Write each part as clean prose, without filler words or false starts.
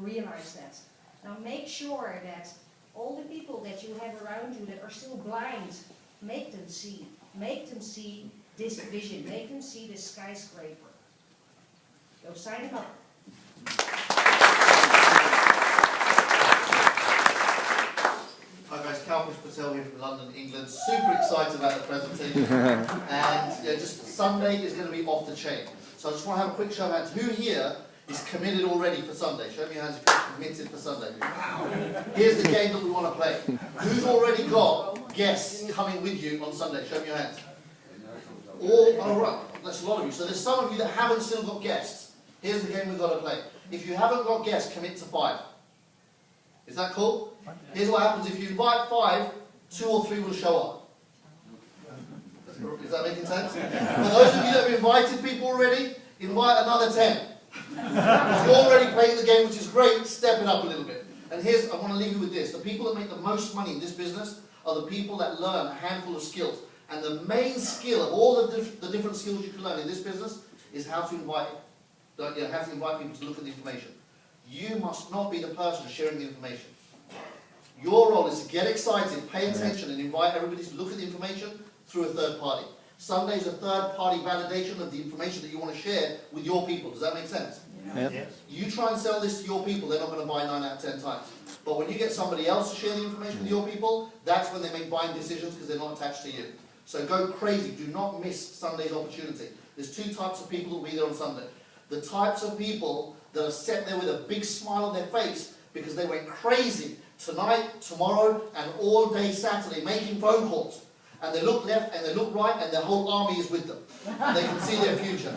realize that. Now make sure that all the people that you have around you that are still blind, make them see. Make them see this vision. Make them see this skyscraper. Go sign them up. Hi guys, Kalpesh Patel here from London, England. Super excited about the presentation. And yeah, just Sunday is going to be off the chain. So I just want to have a quick show of hands. Who here is committed already for Sunday? Show me your hands if you're committed for Sunday. Wow. Here's the game that we want to play. Who's already got guests coming with you on Sunday? Show me your hands. All right, that's a lot of you. So there's some of you that haven't still got guests. Here's the game we've got to play. If you haven't got guests, commit to 5. Is that cool? Here's what happens if you invite 5, 2 or 3 will show up. Is that making sense? For those of you that have invited people already, invite another 10. You're already playing the game, which is great, step it up a little bit. And here's, I want to leave you with this. The people that make the most money in this business are the people that learn a handful of skills. And the main skill of all the different skills you can learn in this business is how to invite people to look at the information. You must not be the person sharing the information. Your role is to get excited, pay attention, and invite everybody to look at the information through a third party. Sunday is a third party validation of the information that you want to share with your people. Does that make sense? Yeah. Yes. You try and sell this to your people, they're not going to buy 9 out of 10 times. But when you get somebody else to share the information with your people, that's when they make buying decisions because they're not attached to you. So go crazy. Do not miss Sunday's opportunity. There's 2 types of people that will be there on Sunday. The types of people that are sat there with a big smile on their face because they went crazy tonight, tomorrow, and all day Saturday making phone calls. And they look left and they look right and their whole army is with them. And they can see their future.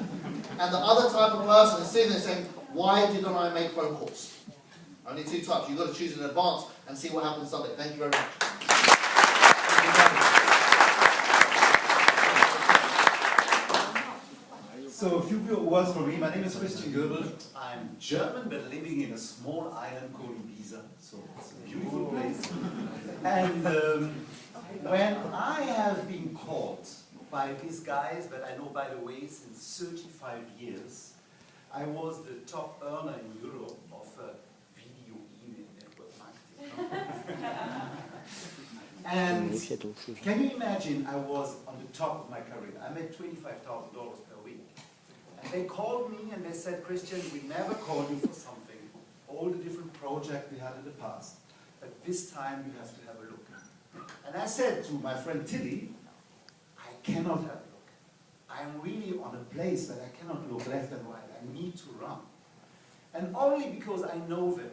And the other type of person is sitting there saying, why didn't I make phone calls? Only 2 types. You've got to choose in advance and see what happens Sunday. Thank you very much. So a few words from me. My name is Christian Goebel. I'm German but living in a small island called Ibiza. So it's a beautiful place. And when I have been called by these guys that I know, by the way, since 35 years, I was the top earner in Europe of video email network marketing. And can you imagine, I was on the top of my career. I made $25,000 per week. And they called me and they said, Christian, we never called you for something. All the different projects we had in the past. But this time you have to have a look. And I said to my friend Tilly, I cannot have a look. I'm really on a place that I cannot look left and right. I need to run. And only because I know them,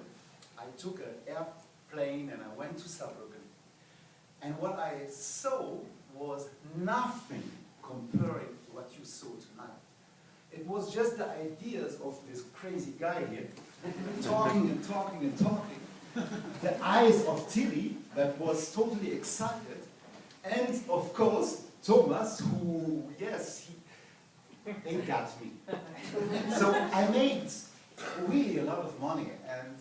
I took an airplane and I went to Saarbrücken. And what I saw was nothing comparing to what you saw tonight. It was just the ideas of this crazy guy here, talking and talking and talking. The eyes of Tilly, that was totally excited. And of course, Thomas, who, yes, they got me. So I made really a lot of money and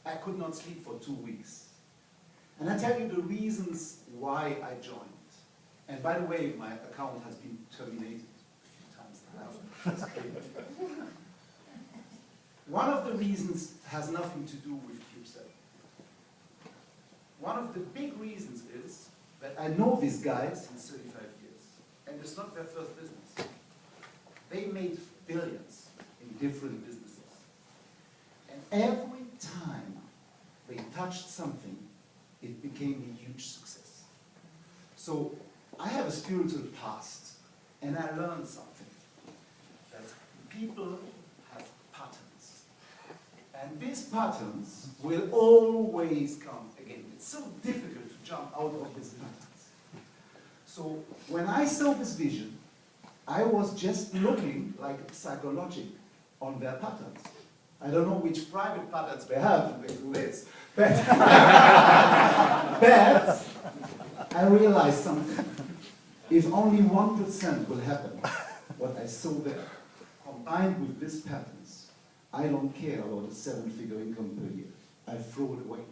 I could not sleep for 2 weeks. And I tell you the reasons why I joined. And by the way, my account has been terminated a few times now. One of the reasons has nothing to do with CubeSat. One of the big reasons is that I know these guys since 35 years. And it's not their first business. They made billions in different businesses. And every time they touched something, it became a huge success. So I have a spiritual past, and I learned something. That people have patterns. And these patterns will always come again. It's so difficult to jump out of these patterns. So when I saw this vision, I was just looking like a psychologic on their patterns. I don't know which private patterns they have, they do this. But, but I realized something. If only 1% will happen, what I saw there, combined with these patterns, I don't care about a 7-figure income per year. I throw it away.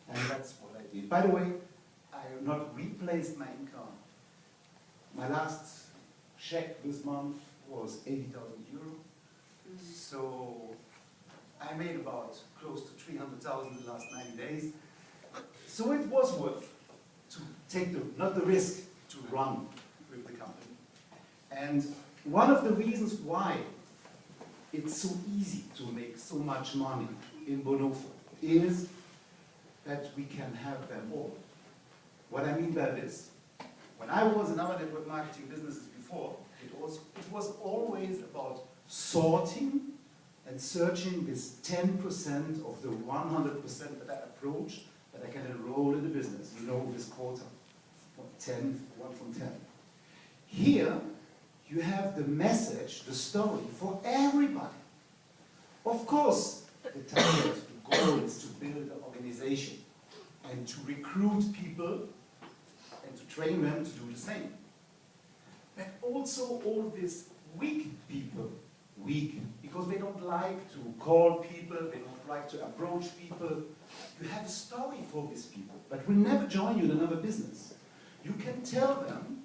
And that's what I did. By the way, I have not replaced my income. My last check this month was €80,000. So I made about close to 300,000 in the last 90 days. So it was worth to take not the risk to run with the company. And one of the reasons why it's so easy to make so much money in Bonofa is that we can have them all. What I mean by this, when I was in other network marketing businesses before, it was always about sorting and searching this 10% of the 100% that I approach that I can enroll in the business. You know this quota, 10, 1 from 10. Here, you have the message, the story for everybody. Of course, the target, the goal is to build an organization and to recruit people and to train them to do the same. But also all these weak people, weak because they don't like to call people, they don't like to approach people. You have a story for these people, but will never join you in another business. You can tell them,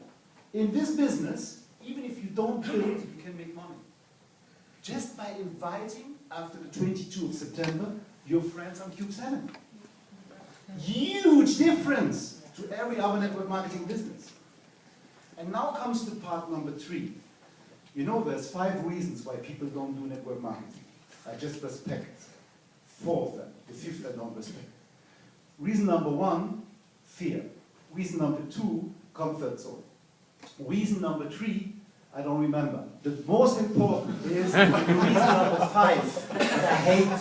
in this business, even if you don't build, you can make money. Just by inviting, after the 22nd of September, your friends on Cube 7. Huge difference to every other network marketing business. And now comes to part number 3. You know, there's 5 reasons why people don't do network marketing. I just respect 4 of them. The 5th I don't respect. Reason number 1, fear. Reason number 2, comfort zone. Reason number 3, I don't remember. The most important is reason number 5, that I hate.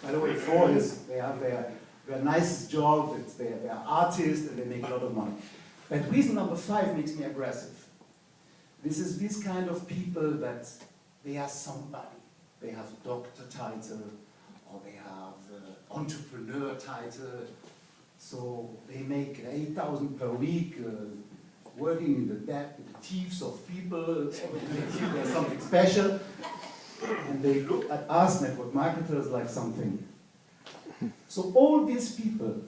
By the way, 4 is they have their nicest job, they are artists, and they make a lot of money. But reason number 5 makes me aggressive. This is this kind of people that they are somebody. They have a doctor title, or they have an entrepreneur title. So they make 8,000 per week, working in the thieves of people, they feel they're something special. And they look at us network marketers like something. So all these people,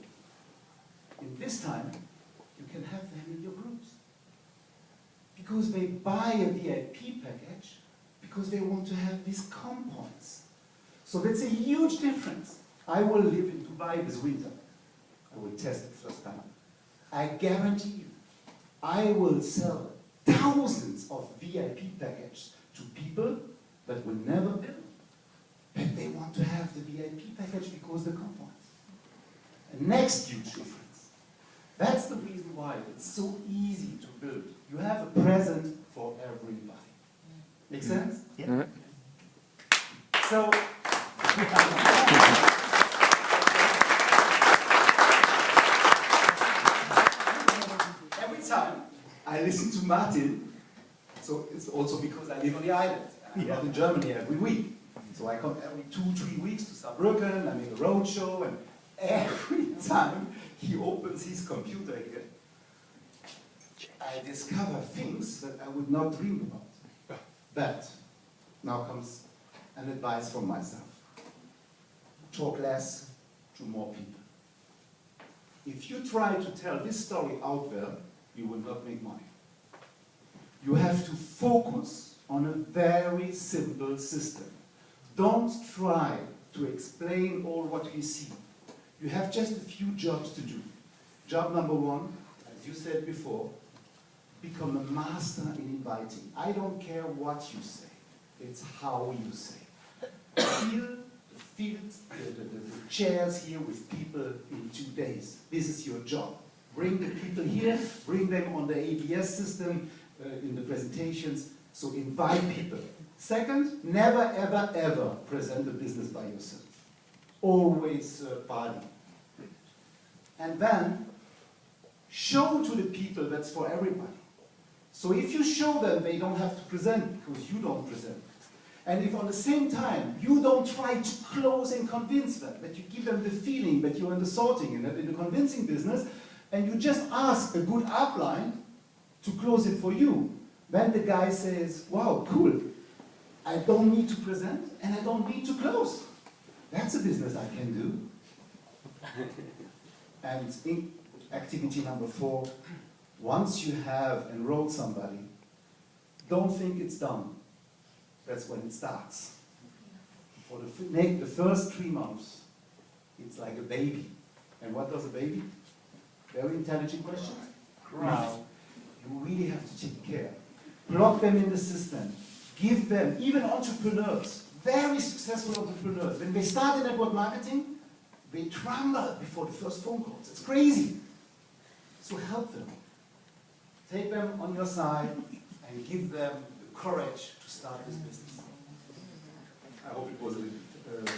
in this time, you can have them in your groups. Because they buy a VIP package, because they want to have these compounds. So that's a huge difference. I will live in Dubai this winter. I will test it first time. I guarantee you, I will sell thousands of VIP packages to people that will never build. But they want to have the VIP package because the compounds. And next huge difference. That's the reason why it's so easy to build. You have a present for everybody. Make sense? Yeah. So, every time I listen to Martin, so it's also because I live on the island. I'm not in Germany every week. So I come every 2-3 weeks to Saarbrücken, I make a road show, and every time he opens his computer here, I discover things that I would not dream about. But now comes an advice from myself. Talk less to more people. If you try to tell this story out there, you will not make money. You have to focus on a very simple system. Don't try to explain all what we see. You have just a few jobs to do. Job number 1, as you said before, become a master in inviting. I don't care what you say, it's how you say. Fill the chairs here with people in 2 days. This is your job. Bring the people here, bring them on the ABS system in the presentations, so invite people. Second, never ever ever present a business by yourself. Always third party. And then, show to the people that's for everybody. So if you show them, they don't have to present because you don't present. And if on the same time, you don't try to close and convince them, but you give them the feeling that you're in the sorting and in the convincing business, and you just ask a good upline to close it for you, then the guy says, wow, cool. I don't need to present and I don't need to close. That's a business I can do. And in activity number 4, once you have enrolled somebody, don't think it's done. That's when it starts. For the first 3 months, it's like a baby. And what does a baby? Very intelligent question. Now, you really have to take care. Plug them in the system. Give them, even entrepreneurs, very successful entrepreneurs, when they start in network marketing, they tremble before the first phone calls. It's crazy. So help them. Take them on your side and give them the courage to start this business. I hope it was a little